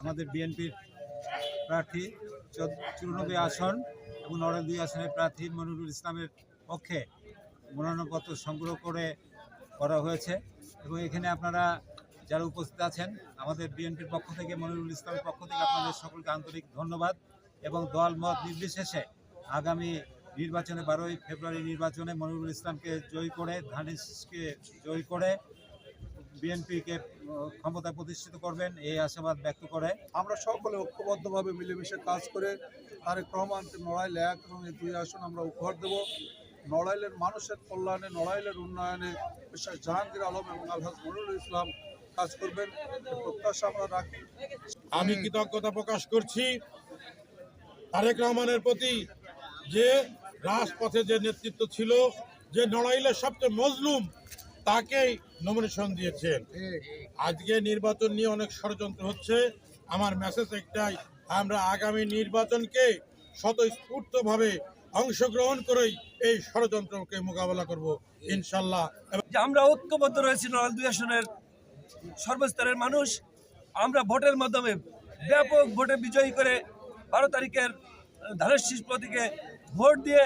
আমাদের বিএনপির প্রার্থী 94 আসন এবং নড়াইল 2 আসনের প্রার্থী মনিরুল ইসলামের পক্ষে মনোনয়নপত্র সংগ্রহ করা হয়েছে এবং এখানে আপনারা যারা উপস্থিত আছেন আমাদের বিএনপির পক্ষ থেকে মনিরুল ইসলামের পক্ষ থেকে আপনাদের সকলকে আন্তরিক ধন্যবাদ এবং দল মত নির্বিশেষে আগামী নির্বাচনে 12ই ফেব্রুয়ারি নির্বাচনে মনিরুল ইসলামকে জয়ী করে ধানেশকে জয়ী করে বিএনপিকে ক্ষমতায় প্রতিষ্ঠিত করবেন এই আশাবাদ ব্যক্ত করে আমরা সকলে ঐক্যবদ্ধভাবে মিলেমিশে কাজ করে তারেক রহমানকে নড়াইল 1 এবং 2 আসন আমরা উপহার দেব। নড়াইলের মানুষের কল্যাণে, নড়াইলের উন্নয়নে বিশ্বাস জাহাঙ্গীর আলম এবং আলহাজ মনিরুল ইসলাম কাজ করবেন প্রত্যাশা আমরা রাখি। আমি কৃতজ্ঞতা প্রকাশ করছি তারেক রহমানের প্রতি যে রাজপথে যে নেতৃত্ব ছিল, যে নড়াইলের সবচেয়ে মজলুম তাকেই নমিনেশন দিয়েছেন। আজকে নির্বাচন নিয়ে অনেক ষড়যন্ত্র হচ্ছে, আমার মেসেজ একটাই, আমরা আগামী নির্বাচনকে স্বতঃস্ফূর্তভাবে অংশগ্রহণ করেই এই ষড়যন্ত্রকে মোকাবেলা করব ইনশাল্লাহ। আমরা ঐক্যবদ্ধ রয়েছি নড়াইল 2 আসনের সর্বস্তরের মানুষ। আমরা ভোটের মাধ্যমে ব্যাপক ভোটে বিজয়ী করে 12 তারিখের ধানের শীষ প্রতীকে ভোট দিয়ে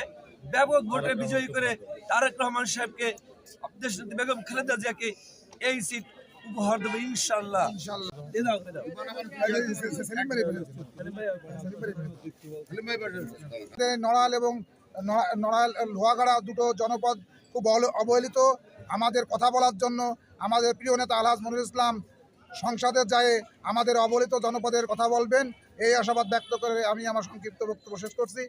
ব্যাপক ভোটে বিজয়ী করে তারেক রহমান সাহেবকে, দেশনেত্রী বেগম খালেদা জিয়াকে এই সিট উপহার দেবো ইনশাল্লাহ। নড়াইল এবং নড়াইল লোহাগাড়া দুটো জনপদ খুব অবহেলিত। আমাদের কথা বলার জন্য আমাদের প্রিয় নেতা আলহাজ মনিরুল ইসলাম সংসদে যায় আমাদের অবহেলিত জনপদের কথা বলবেন এই আশাবাদ ব্যক্ত করে আমি আমার সংক্ষিপ্ত বক্তব্য শেষ করছি।